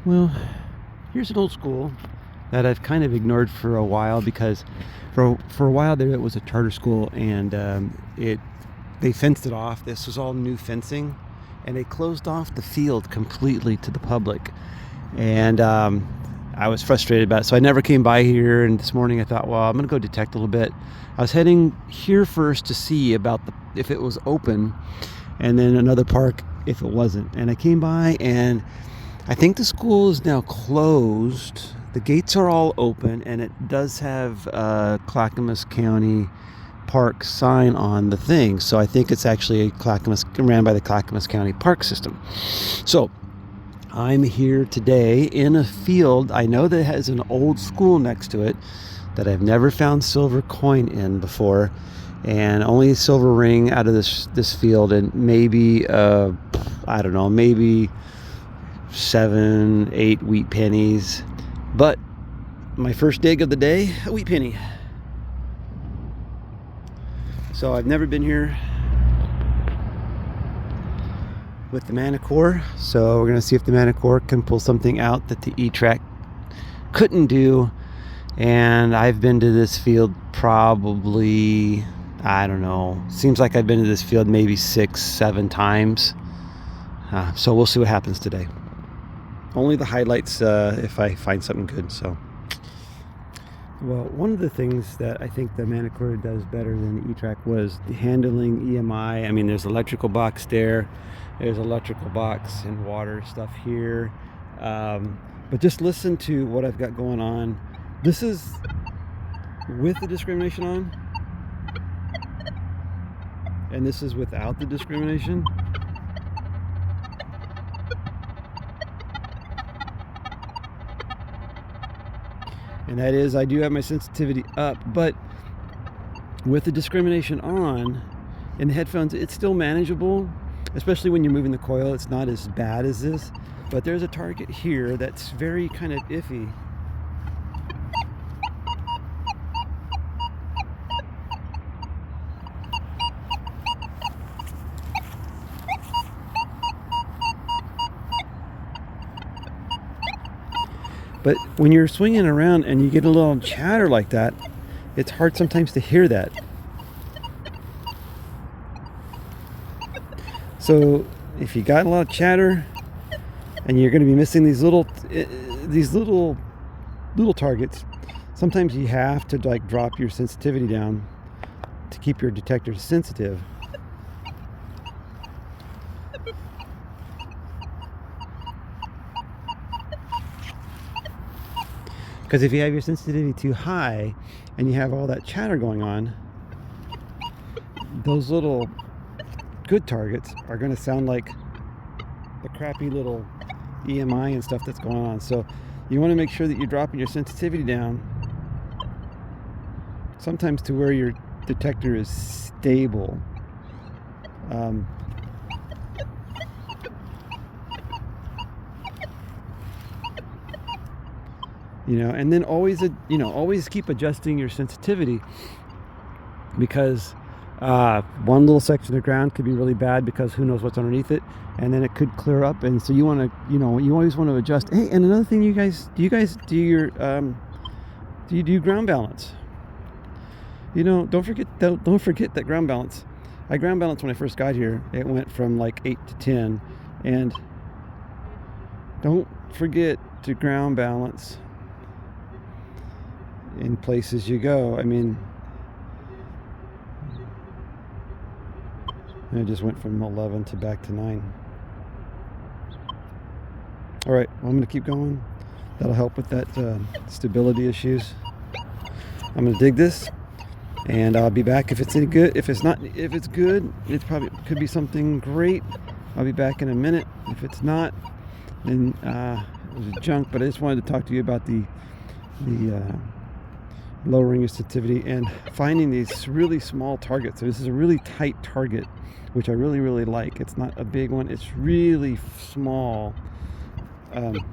Well, here's an old school that I've kind of ignored for a while because for a while there it was a charter school, and they fenced it off. This was all new fencing, and they closed off the field completely to the public. And I was frustrated about it, so I never came by here. And this morning I thought, well, I'm going to go detect a little bit. I was heading here first to see about if it was open, and then another park if it wasn't. And I came by, and I think the school is now closed. The gates are all open, and it does have Clackamas County Park sign on the thing. So I think it's actually ran by the Clackamas County Park System. So I'm here today in a field. I know that has an old school next to it that I've never found silver coin in before, and only a silver ring out of this field, and maybe I don't know, maybe 7-8 wheat pennies. But my first dig of the day, a wheat penny. So I've never been here with the Manticore, so we're gonna see if the Manticore can pull something out that the Etrac couldn't do. And I've been to this field probably, I don't know, seems like I've been to this field maybe 6-7 times. So we'll see what happens today. Only the highlights if I find something good. So, well, one of the things that I think the Manticore does better than the Etrac was the handling EMI. I mean, there's electrical box there, there's electrical box and water stuff here, but just listen to what I've got going on. This is with the discrimination on, and this is without the discrimination. And that is, I do have my sensitivity up, but with the discrimination on in the headphones, it's still manageable, especially when you're moving the coil. It's not as bad as this, but there's a target here that's very kind of iffy. But when you're swinging around and you get a little chatter like that, it's hard sometimes to hear that. So if you got a lot of chatter and you're going to be missing these little targets, sometimes you have to like drop your sensitivity down to keep your detector sensitive. Because if you have your sensitivity too high and you have all that chatter going on, those little good targets are going to sound like the crappy little EMI and stuff that's going on. So you want to make sure that you're dropping your sensitivity down, sometimes to where your detector is stable. And then always keep adjusting your sensitivity, because one little section of ground could be really bad because who knows what's underneath it, and then it could clear up. And so you want to, you always want to adjust. Hey, and another thing, do you do ground balance? Don't forget that ground balance. I ground balanced when I first got here. It went from like 8 to 10, and don't forget to ground balance in places you go. I mean, and it just went from 11 to back to 9. All right, well, I'm going to keep going. That'll help with that stability issues. I'm going to dig this, and I'll be back if it's any good. If it's good, it probably could be something great. I'll be back in a minute. If it's not, then it was junk. But I just wanted to talk to you about the lowering your sensitivity and finding these really small targets. So this is a really tight target, which I really, really like. It's not a big one. It's really small in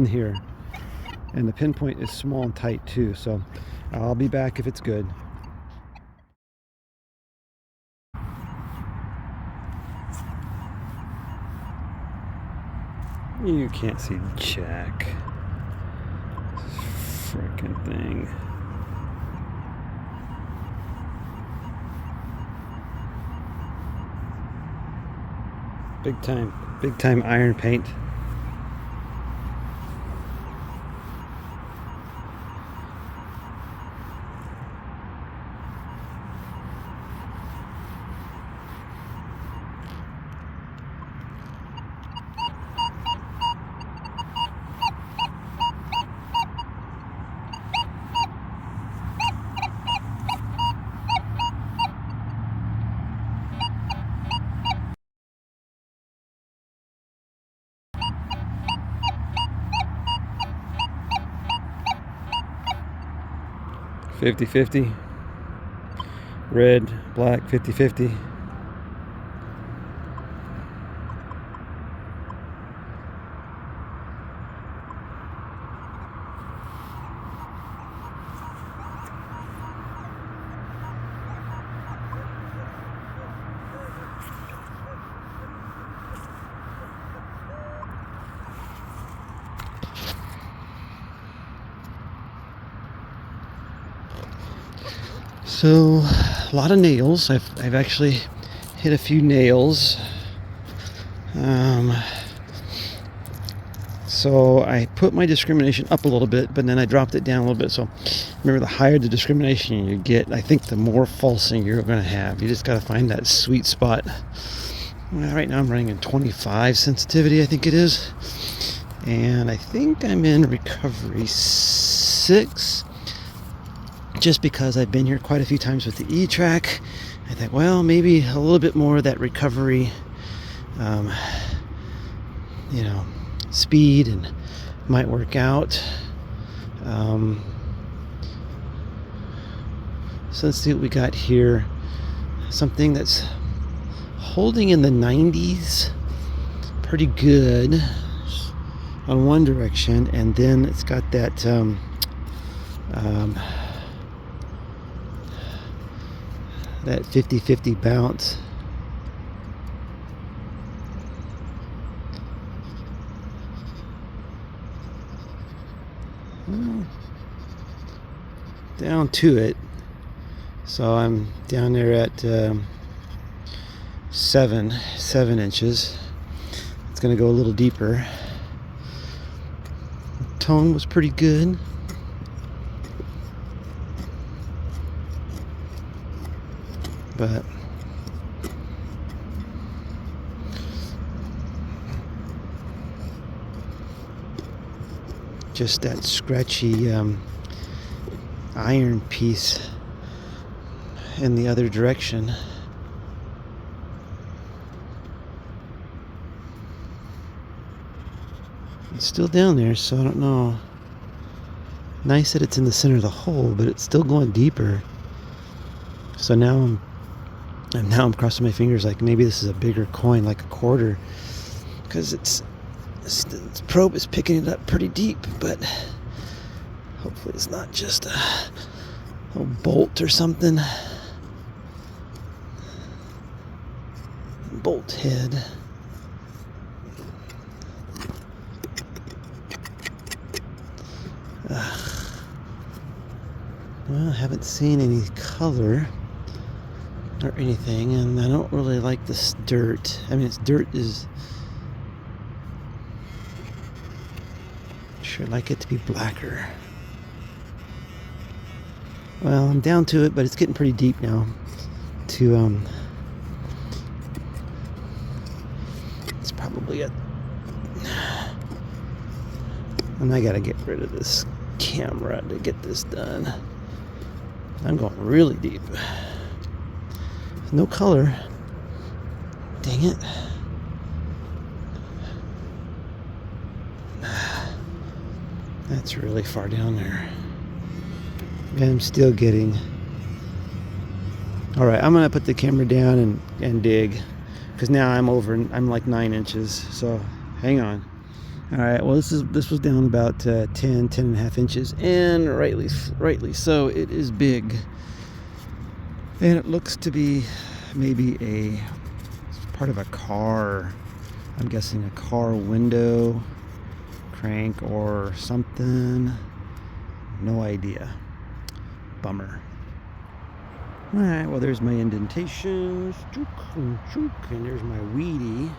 here. And the pinpoint is small and tight too. So I'll be back if it's good. You can't see jack. Frickin' thing. Big time iron paint. $50-50. Red, black, $50-50. So, a lot of nails. I've actually hit a few nails. So I put my discrimination up a little bit, but then I dropped it down a little bit. So remember, the higher the discrimination you get, I think the more falsing you're going to have. You just got to find that sweet spot. Well, right now I'm running in 25 sensitivity, I think it is. And I think I'm in recovery 6. Just because I've been here quite a few times with the Etrac, I think, well, maybe a little bit more of that recovery, speed and might work out. So let's see what we got here. Something that's holding in the 90s, pretty good on one direction, and then it's got that that 50-50 bounce. Down to it. So I'm down there at 7 inches. It's going to go a little deeper. Tone was pretty good. But just that scratchy iron piece in the other direction. It's still down there, so I don't know. Nice that it's in the center of the hole, but it's still going deeper. So now I'm crossing my fingers like maybe this is a bigger coin, like a quarter, because its probe is picking it up pretty deep, but hopefully it's not just a bolt or something. Bolt head. Well, I haven't seen any color or anything, and I don't really like this dirt. I mean, it's dirt is... Sure like it to be blacker. Well, I'm down to it, but it's getting pretty deep now. It's probably it. And I gotta get rid of this camera to get this done. I'm going really deep. No color. Dang it. That's really far down there. And I'm still getting... Alright, I'm going to put the camera down and dig. Because now I'm like 9 inches. So, hang on. Alright, well this was down about 10.5 inches. And rightly so, it is big. And it looks to be maybe part of a car. I'm guessing a car window crank or something. No idea. Bummer. Alright, well there's my indentations. And there's my weedy.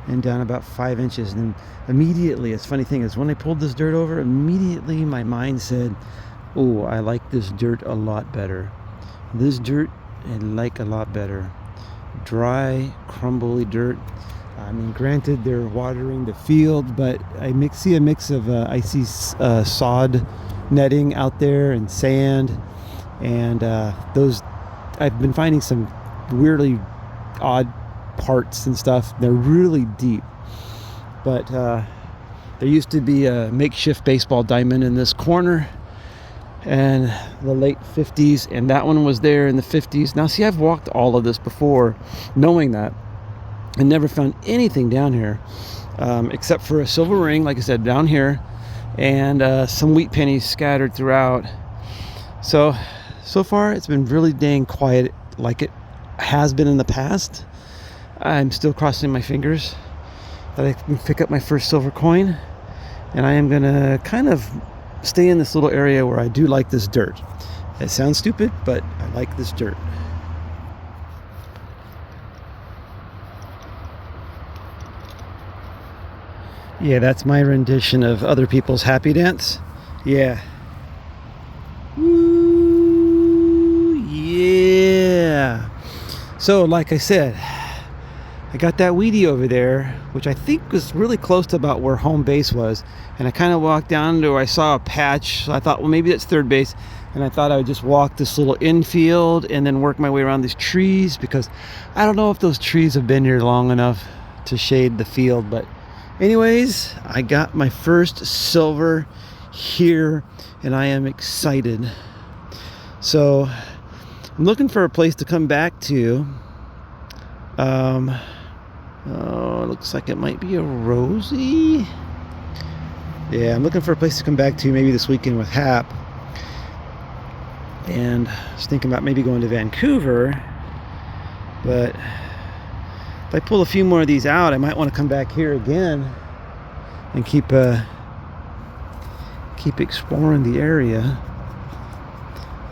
And down about 5 inches. And then immediately, a funny thing is when I pulled this dirt over, immediately my mind said, oh, I like this dirt a lot better. This dirt I like a lot better. Dry, crumbly dirt. I mean, granted, they're watering the field, but I see a mix of, I see sod netting out there and sand. And those, I've been finding some weirdly odd parts and stuff. They're really deep. But there used to be a makeshift baseball diamond in this corner in the late 50s, and that one was there in the 50s. Now, see, I've walked all of this before, knowing that, and never found anything down here, except for a silver ring, like I said, down here, and some wheat pennies scattered throughout. So far, it's been really dang quiet, like it has been in the past. I'm still crossing my fingers that I can pick up my first silver coin, and I am gonna kind of stay in this little area where I do like this dirt. It sounds stupid, but I like this dirt. Yeah, that's my rendition of other people's happy dance. Yeah. Woo, yeah. So, like I said, I got that weedy over there, which I think was really close to about where home base was. And I kind of walked down to where I saw a patch. So I thought, well, maybe that's third base. And I thought I would just walk this little infield and then work my way around these trees, because I don't know if those trees have been here long enough to shade the field. But anyways, I got my first silver here and I am excited. So I'm looking for a place to come back to. Oh, it looks like it might be a Rosie. Yeah, I'm looking for a place to come back to maybe this weekend with Hap. And I was thinking about maybe going to Vancouver. But if I pull a few more of these out, I might want to come back here again and keep exploring the area.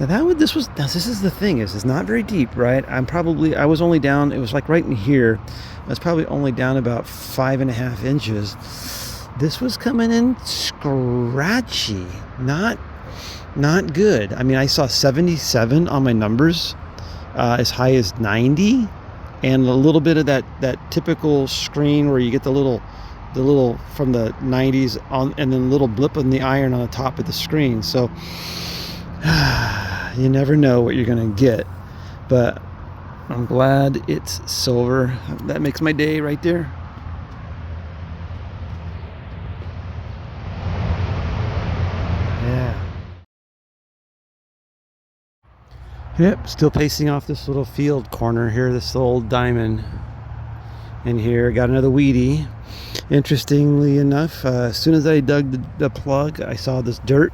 Now this is the thing, it's not very deep, right? I was only down, it was like right in here. I was probably only down about 5.5 inches. This was coming in scratchy, not good. I mean, I saw 77 on my numbers, as high as 90, and a little bit of that typical screen where you get the little from the 90s on, and then a little blip in the iron on the top of the screen. So you never know what you're gonna get, but I'm glad it's silver. That makes my day right there. Yeah. Yep, still pacing off this little field corner here, this old diamond in here. Got another weedy. Interestingly enough, as soon as I dug the plug, I saw this dirt,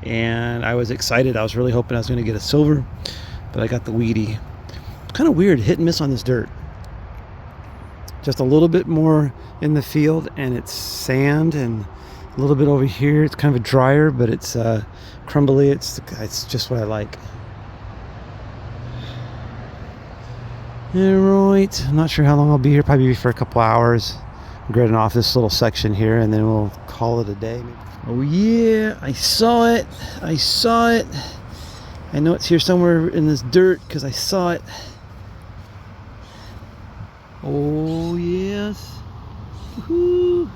and I was excited. I was really hoping I was going to get a silver, but I got the weedy. It's kind of weird, hit and miss on this dirt. Just a little bit more in the field, and it's sand, and a little bit over here. It's kind of a drier, but it's crumbly. It's just what I like. Alright, I'm not sure how long I'll be here. Probably for a couple hours. I'm grading off this little section here, and then we'll call it a day. Oh yeah, I saw it. I know it's here somewhere in this dirt because I saw it. Oh yes. Woohoo.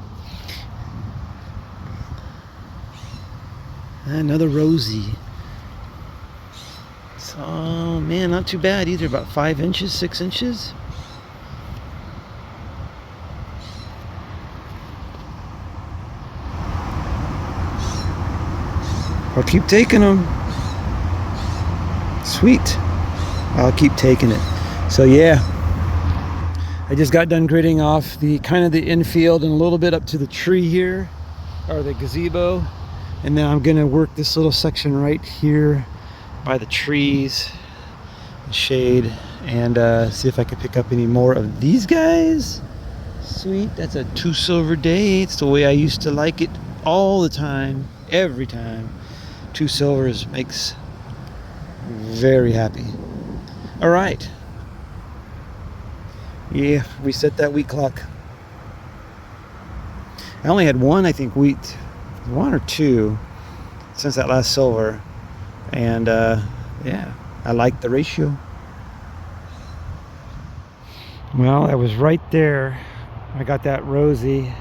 Another Rosie. Oh man, not too bad either. About 5 inches, 6 inches. I'll keep taking them. Sweet. I'll keep taking it. So yeah, I just got done gridding off the kind of the infield and a little bit up to the tree here, or the gazebo, and then I'm gonna work this little section right here by the trees and shade, and see if I can pick up any more of these guys. Sweet, that's a 2 silver day. It's the way I used to like it all the time, every time. 2 silvers makes very happy. All right. Yeah, reset that wheat clock. I only had one, I think, wheat, one or two since that last silver. And yeah, I like the ratio. Well, I was right there. I got that rosy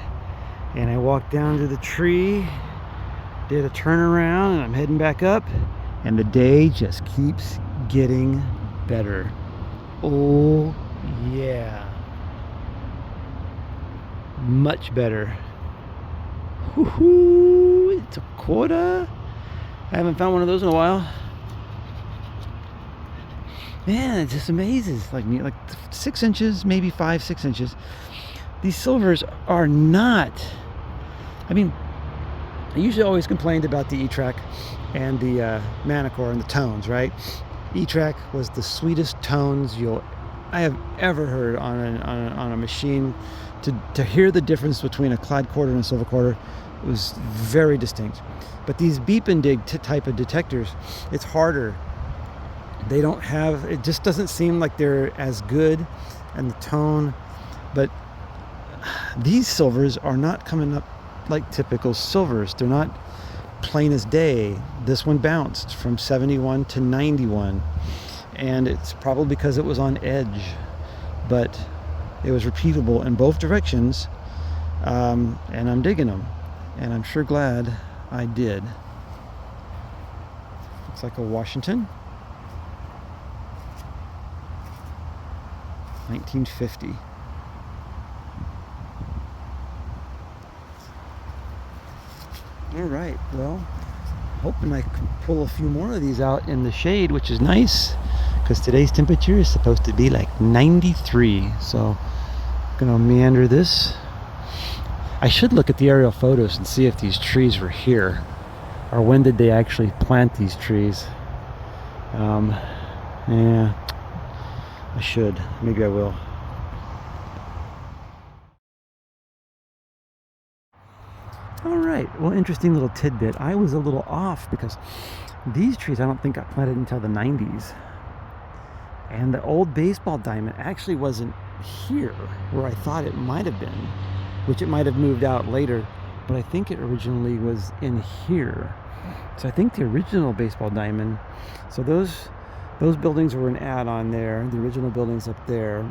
and I walked down to the tree, did a turnaround, and I'm heading back up, and the day just keeps getting better. Oh yeah, much better. Woohoo! It's a quarter. I haven't found one of those in a while. Man, it just amazes. Like 6 inches, maybe 5-6 inches. These silvers are not. I mean, I usually always complained about the Etrac and the Manticore and the tones, right? Etrac was the sweetest tones I have ever heard on a machine. To hear the difference between a clad quarter and a silver quarter was very distinct. But these beep and dig type of detectors, it's harder. They don't have, it just doesn't seem like they're as good, and the tone. But these silvers are not coming up like typical silvers. They're not plain as day. This one bounced from 71 to 91, and it's probably because it was on edge, but it was repeatable in both directions, and I'm digging them, and I'm sure glad I did. Looks like a Washington, 1950. All right, well, hoping I can pull a few more of these out in the shade, which is nice, because today's temperature is supposed to be like 93. So I'm gonna meander this. I should look at the aerial photos and see if these trees were here, or when did they actually plant these trees. Yeah, I should. Maybe I will. All right, well, interesting little tidbit. I was a little off because these trees I don't think got planted until the 90s. And the old baseball diamond actually wasn't here where I thought it might have been, which it might have moved out later, but I think it originally was in here. So I think the original baseball diamond, so those buildings were an add-on there, the original buildings up there.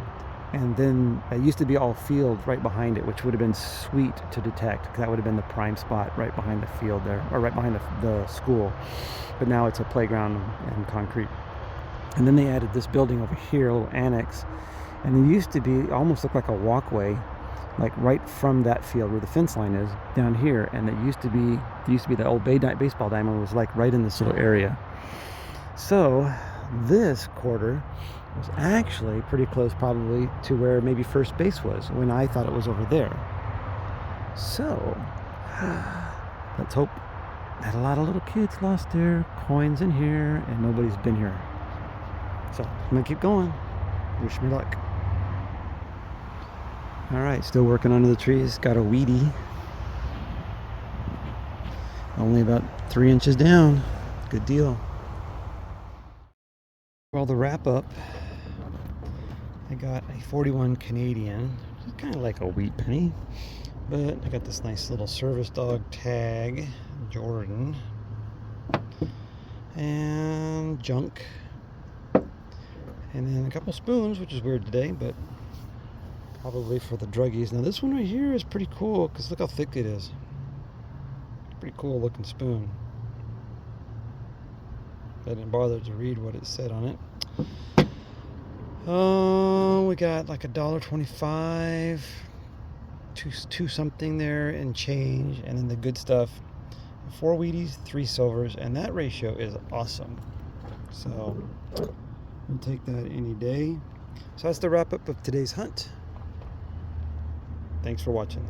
And then it used to be all field right behind it, which would have been sweet to detect, because that would have been the prime spot right behind the field there, or right behind the school. But now it's a playground and concrete. And then they added this building over here, a little annex. And there used to be, almost looked like a walkway, like right from that field where the fence line is, down here. And there used to be the old baseball diamond was like right in this little area. So this quarter was actually pretty close probably to where maybe first base was when I thought it was over there. So let's hope that a lot of little kids lost their coins in here and nobody's been here. So I'm gonna keep going. Wish me luck. All right, still working under the trees. Got a weedy. Only about 3 inches down. Good deal. Well, the wrap up, I got a 41 Canadian, kind of like a wheat penny, but I got this nice little service dog tag, Jordan, and junk, and then a couple spoons, which is weird today, but probably for the druggies. Now this one right here is pretty cool, because look how thick it is. Pretty cool looking spoon. I didn't bother to read what it said on it. Oh, we got like $1.25, two something there and change, and then the good stuff. 4 Wheaties, 3 silvers, and that ratio is awesome. So we'll take that any day. So that's the wrap up of today's hunt. Thanks for watching.